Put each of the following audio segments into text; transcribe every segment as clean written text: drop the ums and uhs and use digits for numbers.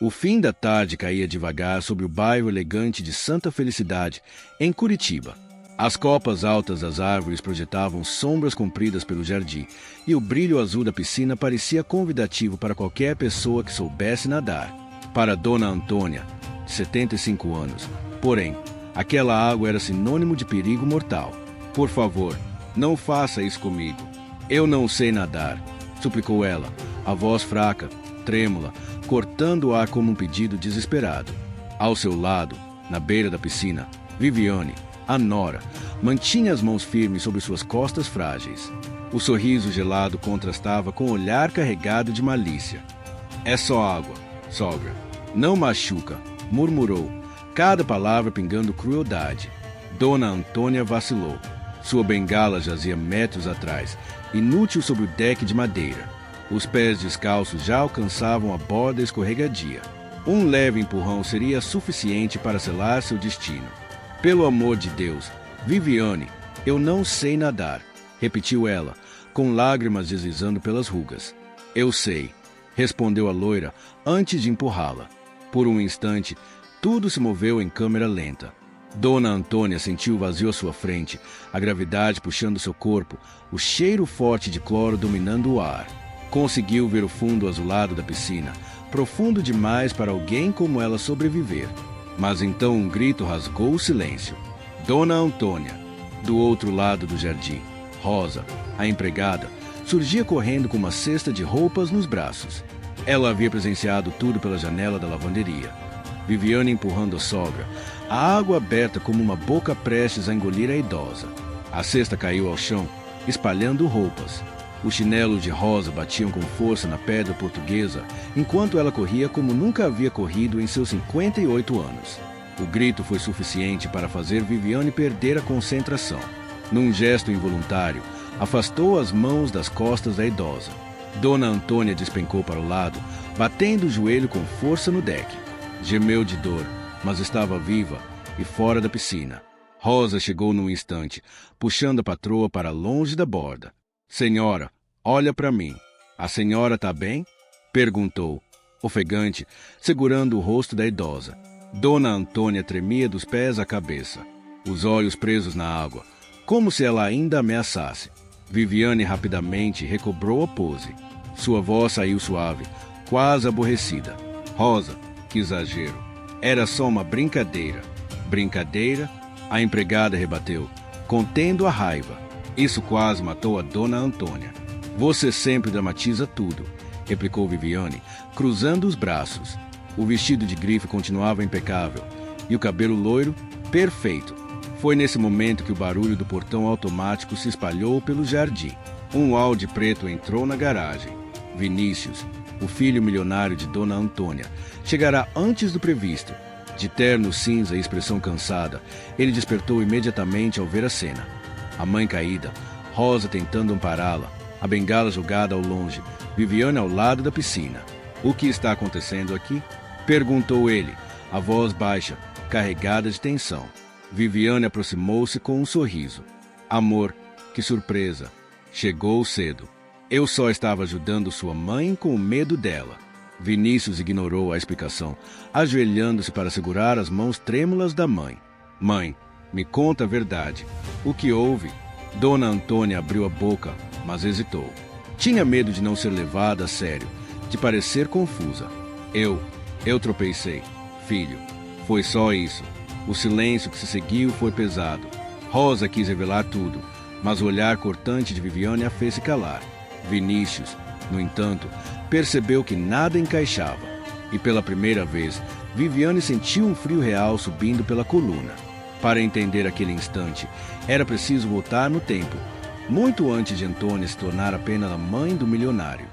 O fim da tarde caía devagar sobre o bairro elegante de Santa Felicidade, em Curitiba. As copas altas das árvores projetavam sombras compridas pelo jardim, e o brilho azul da piscina parecia convidativo para qualquer pessoa que soubesse nadar. Para Dona Antônia, de 75 anos, porém, aquela água era sinônimo de perigo mortal. Por favor, não faça isso comigo. Eu não sei nadar, suplicou ela, a voz fraca, trêmula, cortando o ar como um pedido desesperado. Ao seu lado, na beira da piscina, Viviane, a nora, mantinha as mãos firmes sobre suas costas frágeis. O sorriso gelado contrastava com o olhar carregado de malícia. É só água, sogra. Não machuca, murmurou, cada palavra pingando crueldade. Dona Antônia vacilou. Sua bengala jazia metros atrás, inútil sobre o deck de madeira. Os pés descalços já alcançavam a borda escorregadia. Um leve empurrão seria suficiente para selar seu destino. Pelo amor de Deus, Viviane, eu não sei nadar, repetiu ela, com lágrimas deslizando pelas rugas. Eu sei, respondeu a loira antes de empurrá-la. Por um instante, tudo se moveu em câmera lenta. Dona Antônia sentiu o vazio à sua frente, a gravidade puxando seu corpo, o cheiro forte de cloro dominando o ar. Conseguiu ver o fundo azulado da piscina, profundo demais para alguém como ela sobreviver. Mas então um grito rasgou o silêncio. Dona Antônia, do outro lado do jardim, Rosa, a empregada, surgia correndo com uma cesta de roupas nos braços. Ela havia presenciado tudo pela janela da lavanderia. Viviane empurrando a sogra, a água aberta como uma boca prestes a engolir a idosa. A cesta caiu ao chão, espalhando roupas. Os chinelos de Rosa batiam com força na pedra portuguesa, enquanto ela corria como nunca havia corrido em seus 58 anos. O grito foi suficiente para fazer Viviane perder a concentração. Num gesto involuntário, afastou as mãos das costas da idosa. Dona Antônia despencou para o lado, batendo o joelho com força no deck. Gemeu de dor, mas estava viva e fora da piscina. Rosa chegou num instante, puxando a patroa para longe da borda. Senhora, olha para mim. A senhora está bem? Perguntou, ofegante, segurando o rosto da idosa. Dona Antônia tremia dos pés à cabeça, os olhos presos na água, como se ela ainda ameaçasse. Viviane rapidamente recobrou a pose. Sua voz saiu suave, quase aborrecida. Rosa, que exagero. Era só uma brincadeira. Brincadeira? A empregada rebateu, contendo a raiva. Isso quase matou a Dona Antônia. Você sempre dramatiza tudo, replicou Viviane, cruzando os braços. O vestido de grife continuava impecável, e o cabelo loiro, perfeito. Foi nesse momento que o barulho do portão automático se espalhou pelo jardim. Um Audi preto entrou na garagem. Vinícius, o filho milionário de Dona Antônia, chegará antes do previsto. De terno cinza e expressão cansada, ele despertou imediatamente ao ver a cena. A mãe caída, Rosa tentando ampará-la, a bengala jogada ao longe, Viviane ao lado da piscina. O que está acontecendo aqui? Perguntou ele, a voz baixa, carregada de tensão. Viviane aproximou-se com um sorriso. Amor, que surpresa. Chegou cedo. Eu só estava ajudando sua mãe com o medo dela. Vinícius ignorou a explicação, ajoelhando-se para segurar as mãos trêmulas da mãe. Mãe, me conta a verdade. O que houve? Dona Antônia abriu a boca, mas hesitou. Tinha medo de não ser levada a sério, de parecer confusa. Eu tropecei, filho. Foi só isso. O silêncio que se seguiu foi pesado. Rosa quis revelar tudo, mas o olhar cortante de Viviane a fez se calar. Vinícius, no entanto, percebeu que nada encaixava. E pela primeira vez, Viviane sentiu um frio real subindo pela coluna. Para entender aquele instante, era preciso voltar no tempo, muito antes de Antônia se tornar apenas a mãe do milionário.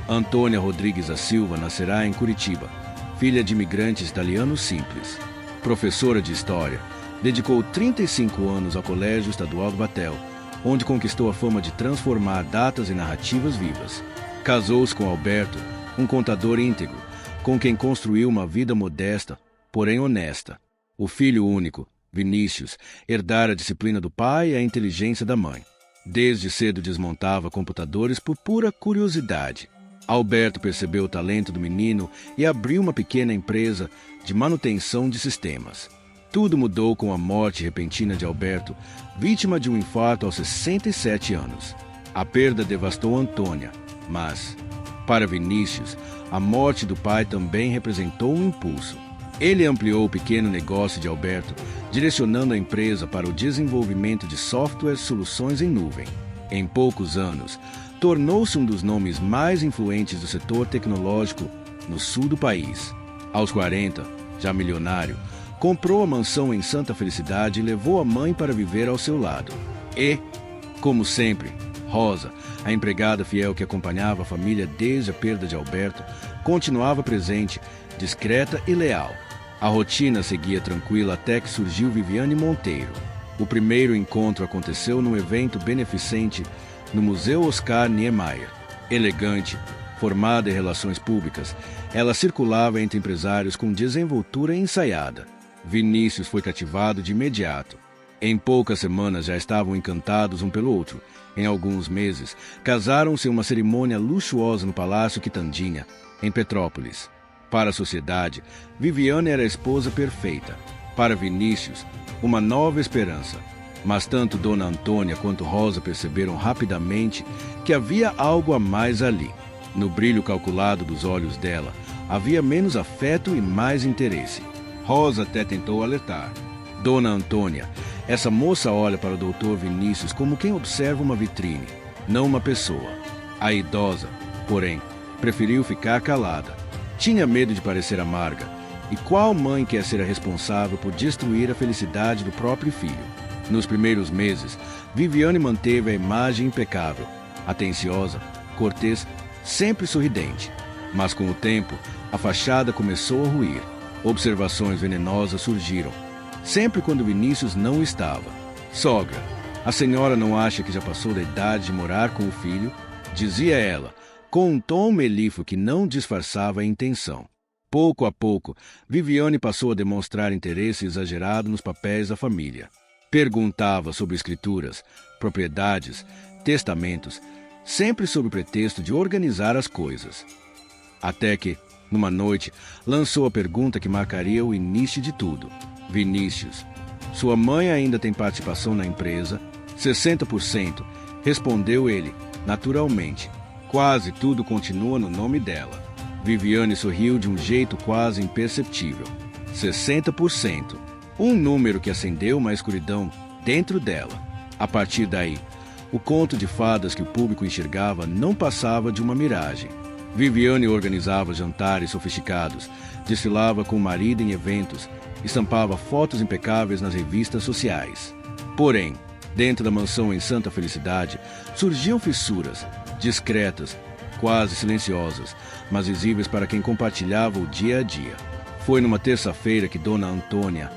Antônia Rodrigues da Silva nascerá em Curitiba, filha de imigrantes italianos simples. Professora de História, dedicou 35 anos ao Colégio Estadual do Batel, onde conquistou a fama de transformar datas em narrativas vivas. Casou-se com Alberto, um contador íntegro, com quem construiu uma vida modesta, porém honesta. O filho único, Vinícius, herdara a disciplina do pai e a inteligência da mãe. Desde cedo desmontava computadores por pura curiosidade. Alberto percebeu o talento do menino e abriu uma pequena empresa de manutenção de sistemas. Tudo mudou com a morte repentina de Alberto, vítima de um infarto aos 67 anos. A perda devastou Antônia, mas, para Vinícius, a morte do pai também representou um impulso. Ele ampliou o pequeno negócio de Alberto, direcionando a empresa para o desenvolvimento de softwares e soluções em nuvem. Em poucos anos, tornou-se um dos nomes mais influentes do setor tecnológico no sul do país. Aos 40, já milionário, comprou a mansão em Santa Felicidade e levou a mãe para viver ao seu lado. E, como sempre, Rosa, a empregada fiel que acompanhava a família desde a perda de Alberto, continuava presente, discreta e leal. A rotina seguia tranquila até que surgiu Viviane Monteiro. O primeiro encontro aconteceu num evento beneficente no Museu Oscar Niemeyer. Elegante, formada em relações públicas, ela circulava entre empresários com desenvoltura ensaiada. Vinícius foi cativado de imediato. Em poucas semanas já estavam encantados um pelo outro. Em alguns meses, casaram-se em uma cerimônia luxuosa no Palácio Quitandinha, em Petrópolis. Para a sociedade, Viviane era a esposa perfeita. Para Vinícius, uma nova esperança. Mas tanto Dona Antônia quanto Rosa perceberam rapidamente que havia algo a mais ali. No brilho calculado dos olhos dela, havia menos afeto e mais interesse. Rosa até tentou alertar. Dona Antônia, essa moça olha para o doutor Vinícius como quem observa uma vitrine, não uma pessoa. A idosa, porém, preferiu ficar calada. Tinha medo de parecer amarga. E qual mãe quer ser a responsável por destruir a felicidade do próprio filho? Nos primeiros meses, Viviane manteve a imagem impecável, atenciosa, cortês, sempre sorridente. Mas com o tempo, a fachada começou a ruir. Observações venenosas surgiram, sempre quando Vinícius não estava. Sogra, a senhora não acha que já passou da idade de morar com o filho? Dizia ela, com um tom melífluo que não disfarçava a intenção. Pouco a pouco, Viviane passou a demonstrar interesse exagerado nos papéis da família. Perguntava sobre escrituras, propriedades, testamentos, sempre sob o pretexto de organizar as coisas. Até que, numa noite, lançou a pergunta que marcaria o início de tudo. Vinícius, sua mãe ainda tem participação na empresa? 60%, respondeu ele, naturalmente. Quase tudo continua no nome dela. Viviane sorriu de um jeito quase imperceptível. 60%. Um número que acendeu uma escuridão dentro dela. A partir daí, o conto de fadas que o público enxergava não passava de uma miragem. Viviane organizava jantares sofisticados, desfilava com o marido em eventos, estampava fotos impecáveis nas revistas sociais. Porém, dentro da mansão em Santa Felicidade, surgiam fissuras, discretas, quase silenciosas, mas visíveis para quem compartilhava o dia a dia. Foi numa terça-feira que Dona Antônia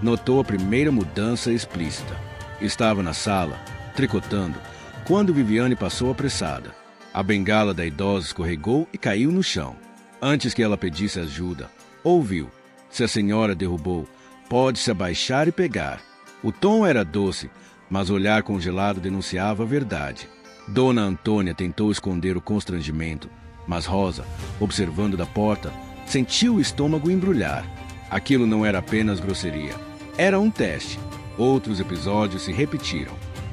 notou a primeira mudança explícita. Estava na sala, tricotando, quando Viviane passou apressada. A bengala da idosa escorregou e caiu no chão. Antes que ela pedisse ajuda, ouviu. Se a senhora derrubou, pode-se abaixar e pegar. O tom era doce, mas o olhar congelado denunciava a verdade. Dona Antônia tentou esconder o constrangimento, mas Rosa, observando da porta, sentiu o estômago embrulhar. Aquilo não era apenas grosseria. Era um teste. Outros episódios se repetiram.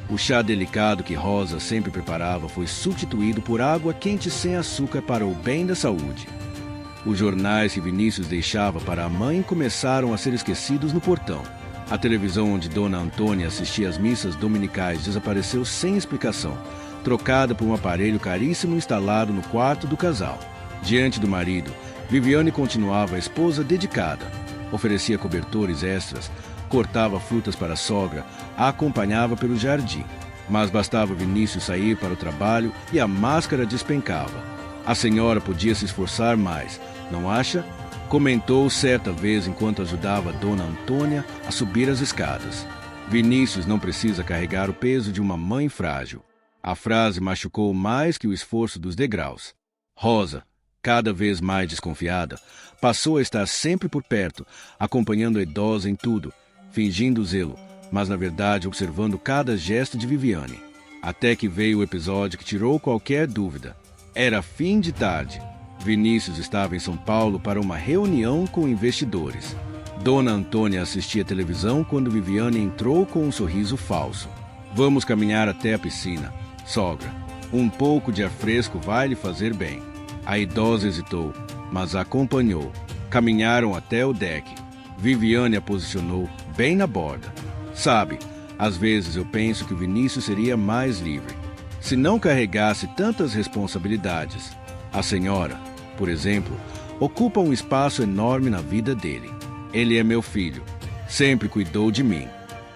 O chá delicado que Rosa sempre preparava foi substituído por água quente sem açúcar para o bem da saúde. Os jornais que Vinícius deixava para a mãe começaram a ser esquecidos no portão. A televisão onde Dona Antônia assistia às missas dominicais desapareceu sem explicação, trocada por um aparelho caríssimo instalado no quarto do casal. Diante do marido, Viviane continuava a esposa dedicada. Oferecia cobertores extras, cortava frutas para a sogra, a acompanhava pelo jardim. Mas bastava Vinícius sair para o trabalho e a máscara despencava. A senhora podia se esforçar mais, não acha? Comentou certa vez enquanto ajudava a Dona Antônia a subir as escadas. Vinícius não precisa carregar o peso de uma mãe frágil. A frase machucou mais que o esforço dos degraus. Rosa, cada vez mais desconfiada, passou a estar sempre por perto, acompanhando a idosa em tudo, fingindo zelo, mas na verdade observando cada gesto de Viviane. Até que veio o episódio que tirou qualquer dúvida. Era fim de tarde. Vinícius estava em São Paulo para uma reunião com investidores. Dona Antônia assistia televisão quando Viviane entrou com um sorriso falso. Vamos caminhar até a piscina, sogra. Um pouco de ar fresco vai lhe fazer bem. A idosa hesitou, mas a acompanhou. Caminharam até o deck. Viviane a posicionou bem na borda. Sabe, às vezes eu penso que o Vinícius seria mais livre, se não carregasse tantas responsabilidades. A senhora, por exemplo, ocupa um espaço enorme na vida dele. Ele é meu filho. Sempre cuidou de mim,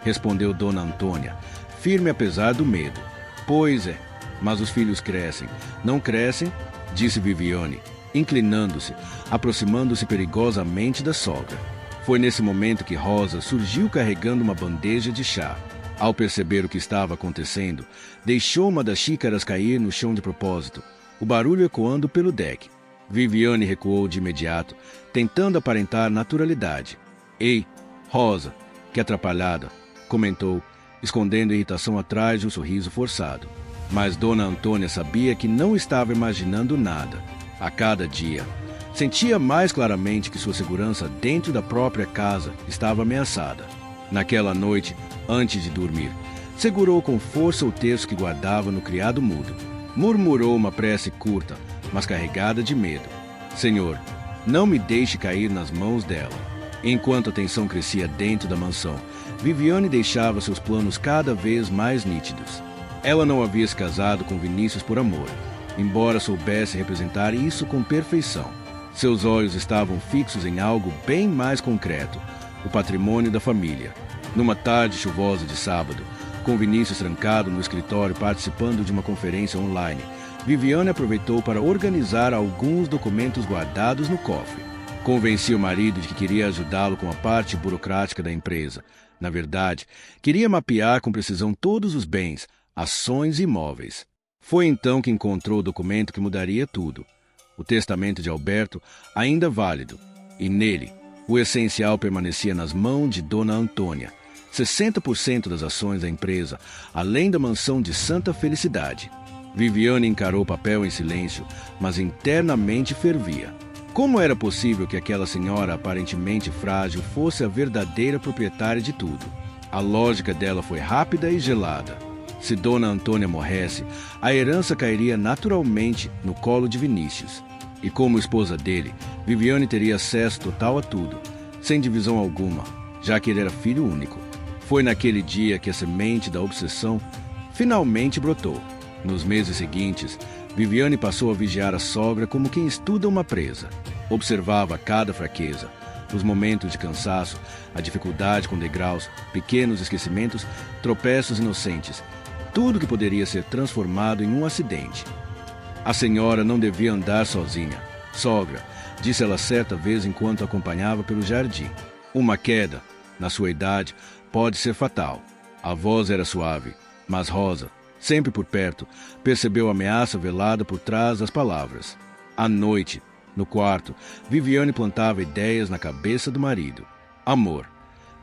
respondeu Dona Antônia, firme apesar do medo. Pois é, mas os filhos crescem. Não crescem? Disse Viviane, inclinando-se, aproximando-se perigosamente da sogra. Foi nesse momento que Rosa surgiu carregando uma bandeja de chá. Ao perceber o que estava acontecendo, deixou uma das xícaras cair no chão de propósito, o barulho ecoando pelo deck. Viviane recuou de imediato, tentando aparentar naturalidade. Ei, Rosa, que atrapalhada, comentou, escondendo a irritação atrás de um sorriso forçado. Mas Dona Antônia sabia que não estava imaginando nada. A cada dia, sentia mais claramente que sua segurança dentro da própria casa estava ameaçada. Naquela noite, antes de dormir, segurou com força o terço que guardava no criado mudo. Murmurou uma prece curta, mas carregada de medo. Senhor, não me deixe cair nas mãos dela. Enquanto a tensão crescia dentro da mansão, Viviane deixava seus planos cada vez mais nítidos. Ela não havia se casado com Vinícius por amor, embora soubesse representar isso com perfeição. Seus olhos estavam fixos em algo bem mais concreto, o patrimônio da família. Numa tarde chuvosa de sábado, com Vinícius trancado no escritório participando de uma conferência online, Viviane aproveitou para organizar alguns documentos guardados no cofre. Convencia o marido de que queria ajudá-lo com a parte burocrática da empresa. Na verdade, queria mapear com precisão todos os bens, ações e imóveis. Foi então que encontrou o documento que mudaria tudo. O testamento de Alberto, ainda válido, e nele, o essencial permanecia nas mãos de Dona Antônia. 60% das ações da empresa, além da mansão de Santa Felicidade. Viviane encarou o papel em silêncio, mas internamente fervia. Como era possível que aquela senhora aparentemente frágil fosse a verdadeira proprietária de tudo? A lógica dela foi rápida e gelada. Se Dona Antônia morresse, a herança cairia naturalmente no colo de Vinícius. E como esposa dele, Viviane teria acesso total a tudo, sem divisão alguma, já que ele era filho único. Foi naquele dia que a semente da obsessão finalmente brotou. Nos meses seguintes, Viviane passou a vigiar a sogra como quem estuda uma presa. Observava cada fraqueza, os momentos de cansaço, a dificuldade com degraus, pequenos esquecimentos, tropeços inocentes, tudo que poderia ser transformado em um acidente. A senhora não devia andar sozinha. Sogra, disse ela certa vez enquanto acompanhava pelo jardim. Uma queda, na sua idade, pode ser fatal. A voz era suave, mas Rosa, sempre por perto, percebeu a ameaça velada por trás das palavras. À noite, no quarto, Viviane plantava ideias na cabeça do marido. Amor.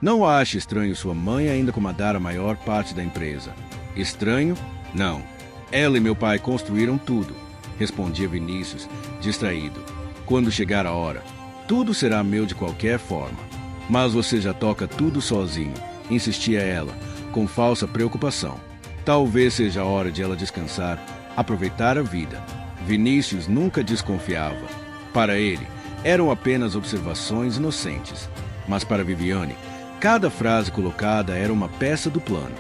Não ache estranho sua mãe ainda comandar a maior parte da empresa. Estranho? Não. Ela e meu pai construíram tudo, respondia Vinícius, distraído. Quando chegar a hora, tudo será meu de qualquer forma. Mas você já toca tudo sozinho, insistia ela, com falsa preocupação. Talvez seja a hora de ela descansar, aproveitar a vida. Vinícius nunca desconfiava. Para ele, eram apenas observações inocentes. Mas para Viviane, cada frase colocada era uma peça do plano.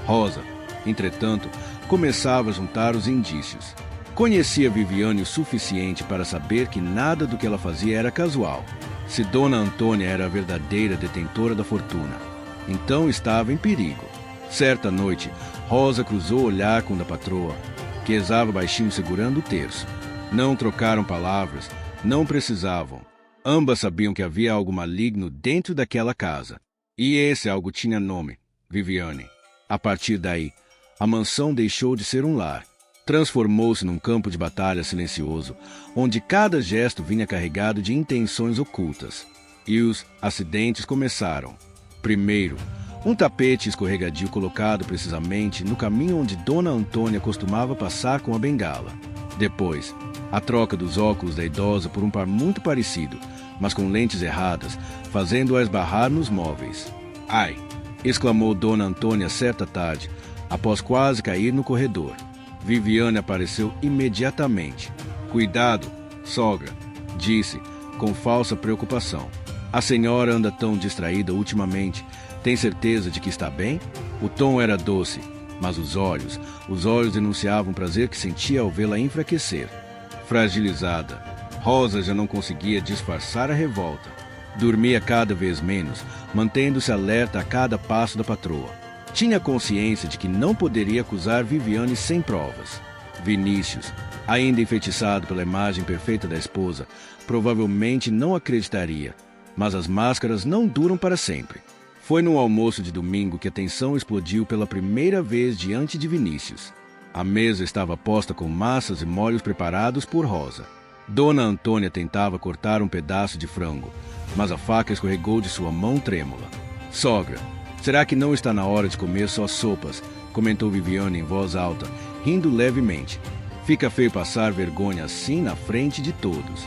Rosa, entretanto, começava a juntar os indícios. Conhecia Viviane o suficiente para saber que nada do que ela fazia era casual. Se Dona Antônia era a verdadeira detentora da fortuna, então estava em perigo. Certa noite, Rosa cruzou o olhar com o da patroa, que rezava baixinho segurando o terço. Não trocaram palavras, não precisavam. Ambas sabiam que havia algo maligno dentro daquela casa. E esse algo tinha nome, Viviane. A partir daí, a mansão deixou de ser um lar. Transformou-se num campo de batalha silencioso, onde cada gesto vinha carregado de intenções ocultas. E os acidentes começaram. Primeiro, um tapete escorregadio colocado precisamente no caminho onde Dona Antônia costumava passar com a bengala. Depois, A troca dos óculos da idosa por um par muito parecido, mas com lentes erradas, fazendo-a esbarrar nos móveis. Ai! Exclamou Dona Antônia certa tarde, após quase cair no corredor. Viviane apareceu imediatamente. Cuidado, sogra, disse, com falsa preocupação. A senhora anda tão distraída ultimamente. Tem certeza de que está bem? O tom era doce, mas os olhos denunciavam o prazer que sentia ao vê-la enfraquecer. Fragilizada, Rosa já não conseguia disfarçar a revolta. Dormia cada vez menos, mantendo-se alerta a cada passo da patroa. Tinha consciência de que não poderia acusar Viviane sem provas. Vinícius, ainda enfeitiçado pela imagem perfeita da esposa, provavelmente não acreditaria. Mas as máscaras não duram para sempre. Foi no almoço de domingo que a tensão explodiu pela primeira vez diante de Vinícius. A mesa estava posta com massas e molhos preparados por Rosa. Dona Antônia tentava cortar um pedaço de frango, mas a faca escorregou de sua mão trêmula. Sogra, será que não está na hora de comer só sopas? Comentou Viviane em voz alta, rindo levemente. Fica feio passar vergonha assim na frente de todos.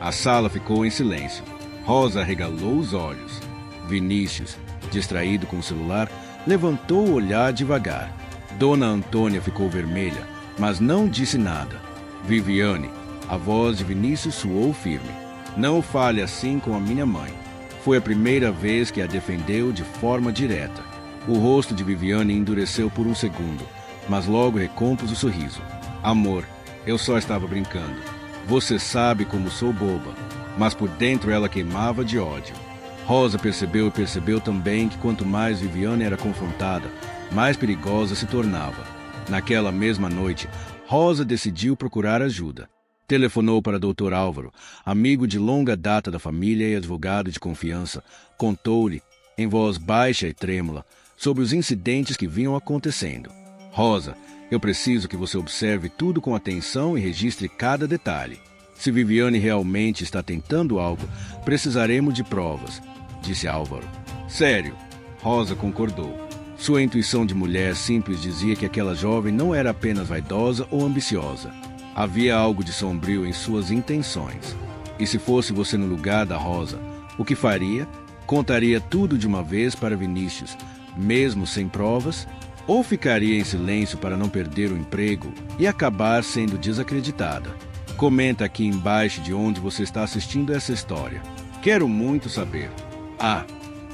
A sala ficou em silêncio. Rosa arregalou os olhos. Vinícius, distraído com o celular, levantou o olhar devagar. Dona Antônia ficou vermelha, mas não disse nada. Viviane, a voz de Vinícius soou firme. Não fale assim com a minha mãe. Foi a primeira vez que a defendeu de forma direta. O rosto de Viviane endureceu por um segundo, mas logo recompôs o sorriso. Amor, eu só estava brincando. Você sabe como sou boba. Mas por dentro ela queimava de ódio. Rosa percebeu também que quanto mais Viviane era confrontada, mais perigosa se tornava. Naquela mesma noite, Rosa decidiu procurar ajuda. Telefonou para Dr. Álvaro, amigo de longa data da família e advogado de confiança. Contou-lhe, em voz baixa e trêmula, sobre os incidentes que vinham acontecendo. Rosa, eu preciso que você observe tudo com atenção e registre cada detalhe. Se Viviane realmente está tentando algo, precisaremos de provas, disse Álvaro. Sério, Rosa concordou. Sua intuição de mulher simples dizia que aquela jovem não era apenas vaidosa ou ambiciosa. Havia algo de sombrio em suas intenções. E se fosse você no lugar da Rosa, o que faria? Contaria tudo de uma vez para Vinícius, mesmo sem provas? Ou ficaria em silêncio para não perder o emprego e acabar sendo desacreditada? Comenta aqui embaixo de onde você está assistindo essa história. Quero muito saber.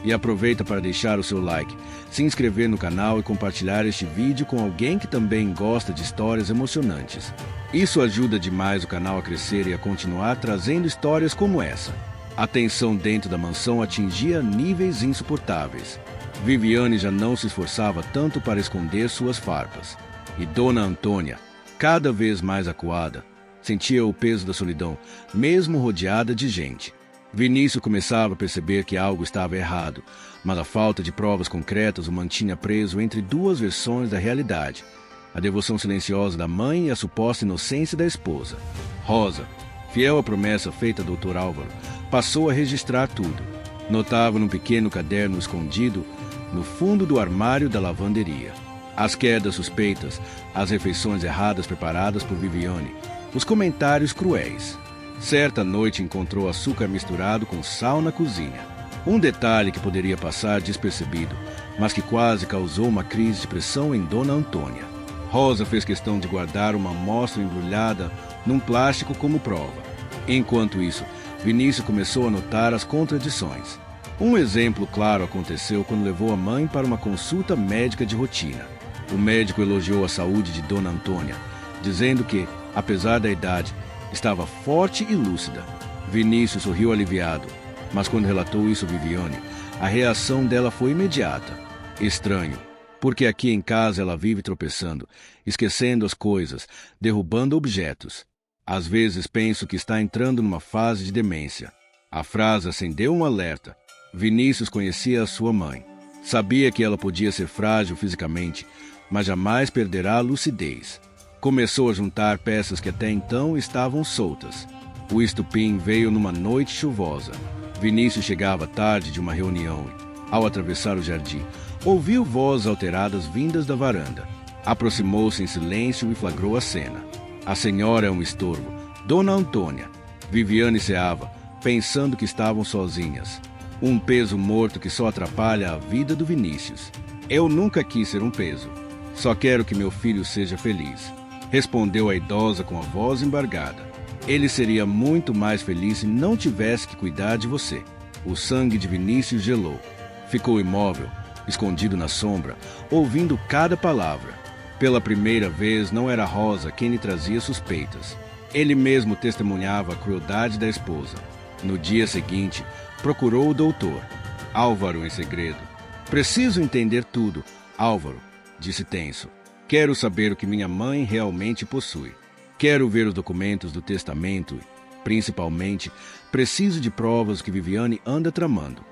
E aproveita para deixar o seu like, se inscrever no canal e compartilhar este vídeo com alguém que também gosta de histórias emocionantes. Isso ajuda demais o canal a crescer e a continuar trazendo histórias como essa. A tensão dentro da mansão atingia níveis insuportáveis. Viviane já não se esforçava tanto para esconder suas farpas. E Dona Antônia, cada vez mais acuada, sentia o peso da solidão, mesmo rodeada de gente. Vinícius começava a perceber que algo estava errado, mas a falta de provas concretas o mantinha preso entre duas versões da realidade: a devoção silenciosa da mãe e a suposta inocência da esposa. Rosa, fiel à promessa feita a Dr. Álvaro, passou a registrar tudo. Notava num pequeno caderno escondido no fundo do armário da lavanderia as quedas suspeitas, as refeições erradas preparadas por Viviane, os comentários cruéis. Certa noite encontrou açúcar misturado com sal na cozinha. Um detalhe que poderia passar despercebido, mas que quase causou uma crise de pressão em Dona Antônia. Rosa fez questão de guardar uma amostra embrulhada num plástico como prova. Enquanto isso, Vinícius começou a notar as contradições. Um exemplo claro aconteceu quando levou a mãe para uma consulta médica de rotina. O médico elogiou a saúde de Dona Antônia, dizendo que, apesar da idade, estava forte e lúcida. Vinícius sorriu aliviado, mas quando relatou isso a Viviane, a reação dela foi imediata. Estranho, porque aqui em casa ela vive tropeçando, esquecendo as coisas, derrubando objetos. Às vezes penso que está entrando numa fase de demência. A frase acendeu um alerta. Vinícius conhecia a sua mãe. Sabia que ela podia ser frágil fisicamente, mas jamais perderá a lucidez. Começou a juntar peças que até então estavam soltas. O estupim veio numa noite chuvosa. Vinícius chegava tarde de uma reunião e, ao atravessar o jardim, ouviu vozes alteradas vindas da varanda. Aproximou-se em silêncio e flagrou a cena. A senhora é um estorvo, Dona Antônia. Viviane ceava, pensando que estavam sozinhas. Um peso morto que só atrapalha a vida do Vinícius. Eu nunca quis ser um peso. Só quero que meu filho seja feliz, respondeu a idosa com a voz embargada. Ele seria muito mais feliz se não tivesse que cuidar de você. O sangue de Vinícius gelou. Ficou imóvel, escondido na sombra, ouvindo cada palavra. Pela primeira vez, não era Rosa quem lhe trazia suspeitas. Ele mesmo testemunhava a crueldade da esposa. No dia seguinte, procurou o doutor. Álvaro em segredo. Preciso entender tudo, Álvaro, disse tenso. Quero saber o que minha mãe realmente possui. Quero ver os documentos do testamento e, principalmente, preciso de provas que Viviane anda tramando.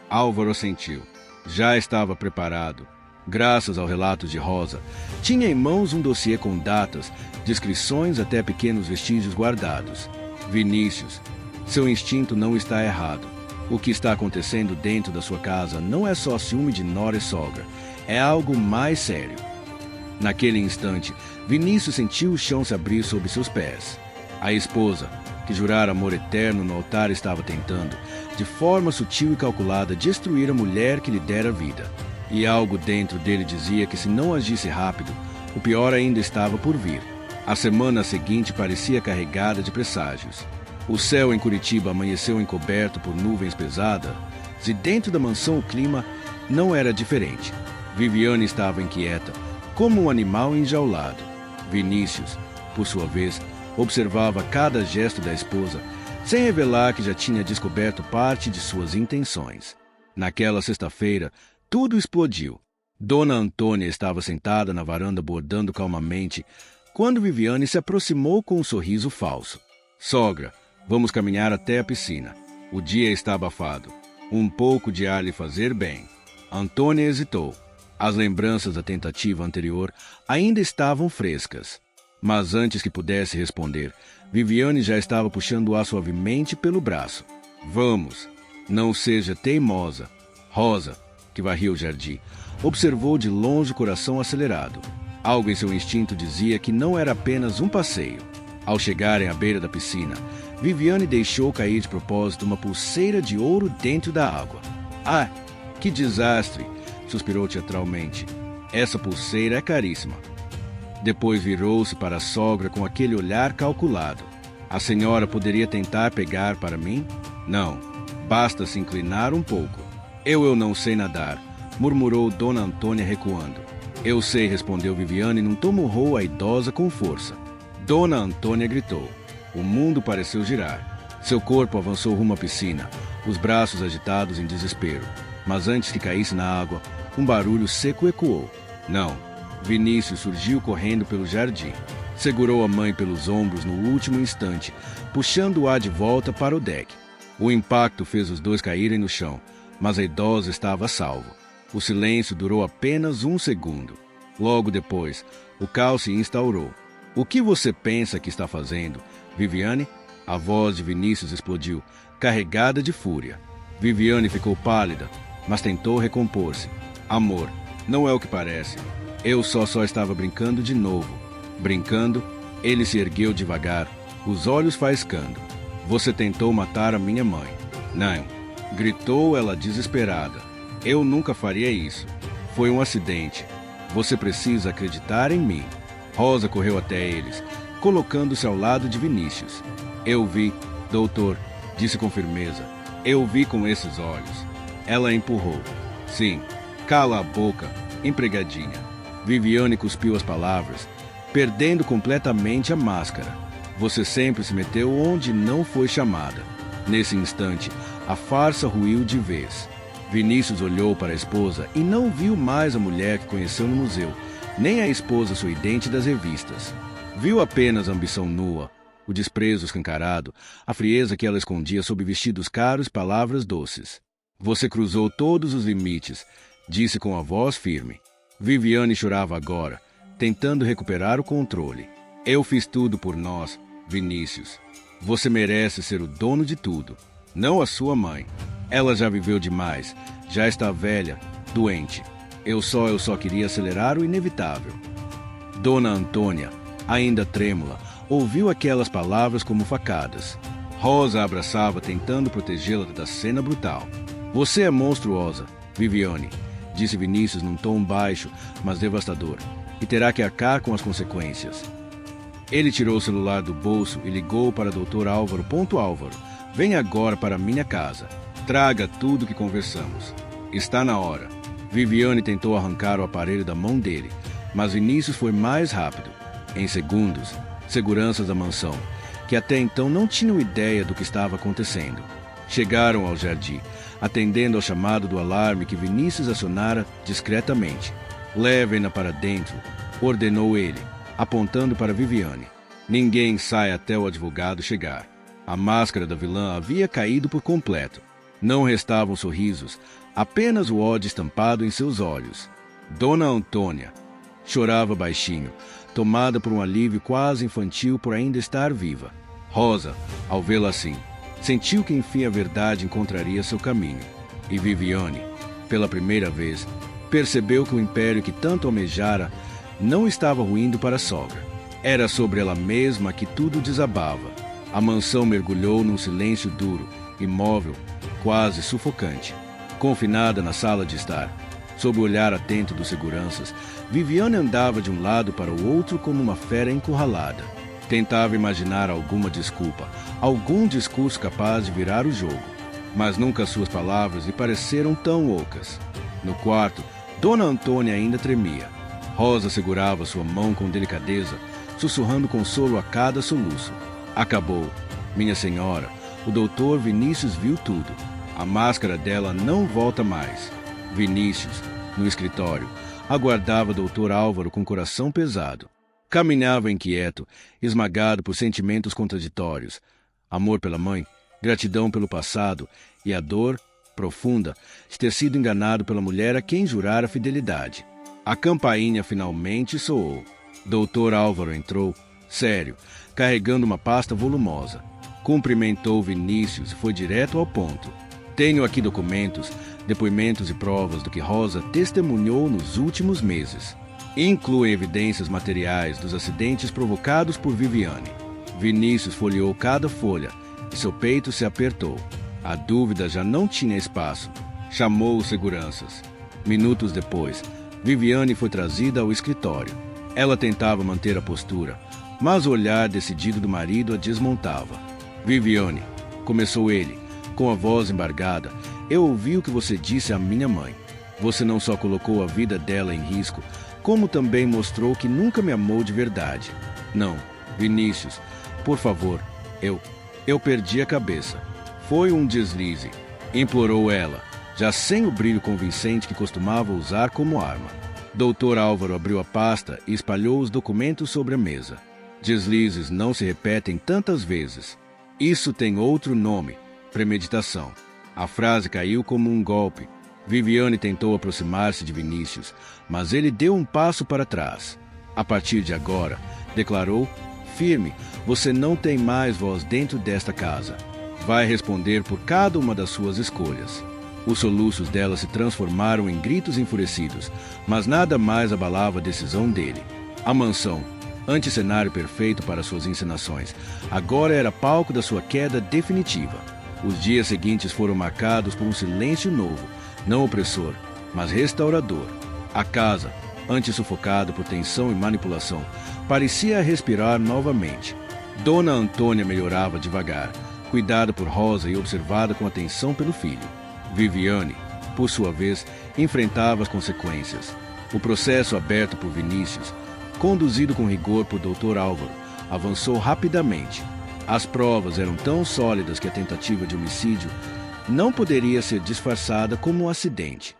Álvaro assentiu. Já estava preparado. Graças ao relato de Rosa, tinha em mãos um dossiê com datas, descrições até pequenos vestígios guardados. Vinícius, seu instinto não está errado. O que está acontecendo dentro da sua casa não é só ciúme de nora e sogra. É algo mais sério. Naquele instante, Vinícius sentiu o chão se abrir sob seus pés. A esposa, que jurara amor eterno no altar, estava tentando, de forma sutil e calculada, destruir a mulher que lhe dera vida. E algo dentro dele dizia que se não agisse rápido, o pior ainda estava por vir. A semana seguinte parecia carregada de presságios. O céu em Curitiba amanheceu encoberto por nuvens pesadas, e dentro da mansão o clima não era diferente. Viviane estava inquieta, como um animal enjaulado. Vinícius, por sua vez, observava cada gesto da esposa, sem revelar que já tinha descoberto parte de suas intenções. Naquela sexta-feira, tudo explodiu. Dona Antônia estava sentada na varanda bordando calmamente, quando Viviane se aproximou com um sorriso falso. Sogra, vamos caminhar até a piscina. O dia está abafado. Um pouco de ar lhe fazer bem. Antônia hesitou. As lembranças da tentativa anterior ainda estavam frescas. Mas antes que pudesse responder, Viviane já estava puxando o ar suavemente pelo braço. Vamos, não seja teimosa. Rosa, que varria o jardim, observou de longe o coração acelerado. Algo em seu instinto dizia que não era apenas um passeio. Ao chegarem à beira da piscina, Viviane deixou cair de propósito uma pulseira de ouro dentro da água. Ah, que desastre! Suspirou teatralmente. Essa pulseira é caríssima. Depois virou-se para a sogra com aquele olhar calculado. A senhora poderia tentar pegar para mim? Não, basta se inclinar um pouco. Eu não sei nadar, murmurou Dona Antônia recuando. Eu sei, respondeu Viviane num tom murrou a idosa com força. Dona Antônia gritou. O mundo pareceu girar. Seu corpo avançou rumo à piscina, os braços agitados em desespero. Mas antes que caísse na água, um barulho seco ecoou. Não. Vinícius surgiu correndo pelo jardim. Segurou a mãe pelos ombros no último instante, puxando-a de volta para o deck. O impacto fez os dois caírem no chão, mas a idosa estava a salvo. O silêncio durou apenas um segundo. Logo depois, o caos se instaurou. O que você pensa que está fazendo, Viviane? A voz de Vinícius explodiu, carregada de fúria. Viviane ficou pálida, mas tentou recompor-se. Amor, não é o que parece. Eu só estava brincando de novo. Brincando, ele se ergueu devagar, os olhos faiscando. Você tentou matar a minha mãe. Não, gritou ela desesperada. Eu nunca faria isso. Foi um acidente. Você precisa acreditar em mim. Rosa correu até eles, colocando-se ao lado de Vinícius. Eu vi, doutor, disse com firmeza. Eu vi com esses olhos. Ela empurrou. Sim, cala a boca, empregadinha. Viviane cuspiu as palavras, perdendo completamente a máscara. Você sempre se meteu onde não foi chamada. Nesse instante, a farsa ruiu de vez. Vinícius olhou para a esposa e não viu mais a mulher que conheceu no museu, nem a esposa sorridente das revistas. Viu apenas a ambição nua, o desprezo escancarado, a frieza que ela escondia sob vestidos caros e palavras doces. Você cruzou todos os limites, disse com a voz firme. Viviane chorava agora, tentando recuperar o controle. Eu fiz tudo por nós, Vinícius. Você merece ser o dono de tudo, não a sua mãe. Ela já viveu demais, já está velha, doente. Eu só queria acelerar o inevitável. Dona Antônia, ainda trêmula, ouviu aquelas palavras como facadas. Rosa a abraçava, tentando protegê-la da cena brutal. Você é monstruosa, Viviane, disse Vinícius num tom baixo, mas devastador, e terá que arcar com as consequências. Ele tirou o celular do bolso e ligou para Dr. Álvaro. Álvaro, venha agora para minha casa. Traga tudo que conversamos. Está na hora. Viviane tentou arrancar o aparelho da mão dele, mas Vinícius foi mais rápido. Em segundos, seguranças da mansão, que até então não tinham ideia do que estava acontecendo, chegaram ao jardim, atendendo ao chamado do alarme que Vinícius acionara discretamente. Levem-na para dentro, ordenou ele, apontando para Viviane. Ninguém sai até o advogado chegar. A máscara da vilã havia caído por completo. Não restavam sorrisos, apenas o ódio estampado em seus olhos. Dona Antônia chorava baixinho, tomada por um alívio quase infantil por ainda estar viva. Rosa, ao vê-la assim, sentiu que enfim a verdade encontraria seu caminho. E Viviane, pela primeira vez, percebeu que o império que tanto almejara não estava ruindo para a sogra. Era sobre ela mesma que tudo desabava. A mansão mergulhou num silêncio duro, imóvel, quase sufocante. Confinada na sala de estar, sob o olhar atento dos seguranças, Viviane andava de um lado para o outro como uma fera encurralada. Tentava imaginar alguma desculpa, algum discurso capaz de virar o jogo, mas nunca suas palavras lhe pareceram tão ocas. No quarto, Dona Antônia ainda tremia. Rosa segurava sua mão com delicadeza, sussurrando consolo a cada soluço. Acabou. Minha senhora, o doutor Vinícius viu tudo. A máscara dela não volta mais. Vinícius, no escritório, aguardava Dr. Álvaro com o coração pesado. Caminhava inquieto, esmagado por sentimentos contraditórios. Amor pela mãe, gratidão pelo passado e a dor profunda de ter sido enganado pela mulher a quem jurara fidelidade. A campainha finalmente soou. Dr. Álvaro entrou, sério, carregando uma pasta volumosa. Cumprimentou Vinícius e foi direto ao ponto. Tenho aqui documentos, depoimentos e provas do que Rosa testemunhou nos últimos meses. Incluem evidências materiais dos acidentes provocados por Viviane. Vinícius folheou cada folha e seu peito se apertou. A dúvida já não tinha espaço. Chamou os seguranças. Minutos depois, Viviane foi trazida ao escritório. Ela tentava manter a postura, mas o olhar decidido do marido a desmontava. Viviane, começou ele, com a voz embargada, eu ouvi o que você disse à minha mãe. Você não só colocou a vida dela em risco, como também mostrou que nunca me amou de verdade. Não, Vinícius, por favor, eu perdi a cabeça. Foi um deslize, implorou ela, já sem o brilho convincente que costumava usar como arma. Dr. Álvaro abriu a pasta e espalhou os documentos sobre a mesa. Deslizes não se repetem tantas vezes. Isso tem outro nome, premeditação. A frase caiu como um golpe. Viviane tentou aproximar-se de Vinícius, mas ele deu um passo para trás. A partir de agora, declarou, firme, você não tem mais voz dentro desta casa. Vai responder por cada uma das suas escolhas. Os soluços dela se transformaram em gritos enfurecidos, mas nada mais abalava a decisão dele. A mansão, anti-cenário perfeito para suas encenações, agora era palco da sua queda definitiva. Os dias seguintes foram marcados por um silêncio novo, não opressor, mas restaurador. A casa, antes sufocada por tensão e manipulação, parecia respirar novamente. Dona Antônia melhorava devagar, cuidada por Rosa e observada com atenção pelo filho. Viviane, por sua vez, enfrentava as consequências. O processo aberto por Vinícius, conduzido com rigor por Dr. Álvaro, avançou rapidamente. As provas eram tão sólidas que a tentativa de homicídio não poderia ser disfarçada como um acidente.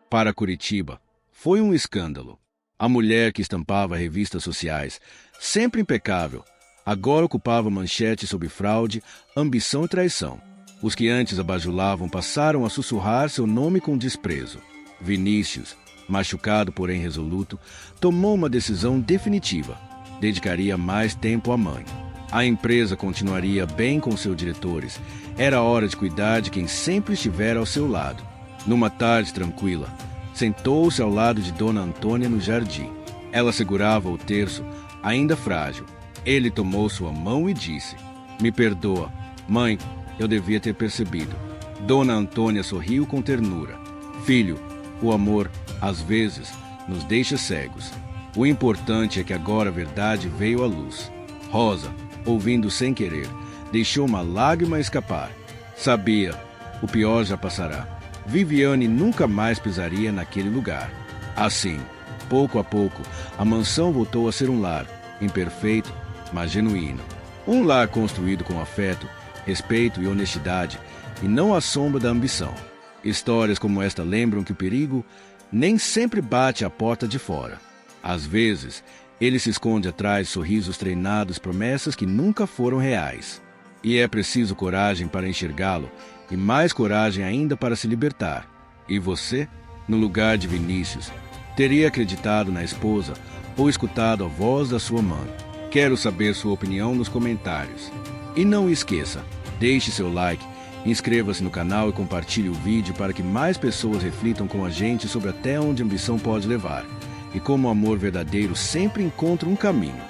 Para Curitiba, foi um escândalo. A mulher que estampava revistas sociais, sempre impecável, agora ocupava manchetes sobre fraude, ambição e traição. Os que antes a bajulavam passaram a sussurrar seu nome com desprezo. Vinícius, machucado porém resoluto, tomou uma decisão definitiva. Dedicaria mais tempo à mãe. A empresa continuaria bem com seus diretores. Era hora de cuidar de quem sempre estivera ao seu lado. Numa tarde tranquila, sentou-se ao lado de Dona Antônia no jardim. Ela segurava o terço, ainda frágil. Ele tomou sua mão e disse: "Me perdoa, mãe, eu devia ter percebido." Dona Antônia sorriu com ternura. "Filho, o amor, às vezes, nos deixa cegos. O importante é que agora a verdade veio à luz." Rosa, ouvindo sem querer, deixou uma lágrima escapar. Sabia, o pior já passará. Viviane nunca mais pisaria naquele lugar. Assim, pouco a pouco, a mansão voltou a ser um lar, imperfeito, mas genuíno. Um lar construído com afeto, respeito e honestidade, e não a sombra da ambição. Histórias como esta lembram que o perigo nem sempre bate à porta de fora. Às vezes, ele se esconde atrás de sorrisos treinados, promessas que nunca foram reais. E é preciso coragem para enxergá-lo, e mais coragem ainda para se libertar. E você, no lugar de Vinícius, teria acreditado na esposa ou escutado a voz da sua mãe? Quero saber sua opinião nos comentários. E não esqueça, deixe seu like, inscreva-se no canal e compartilhe o vídeo para que mais pessoas reflitam com a gente sobre até onde a ambição pode levar e como o amor verdadeiro sempre encontra um caminho.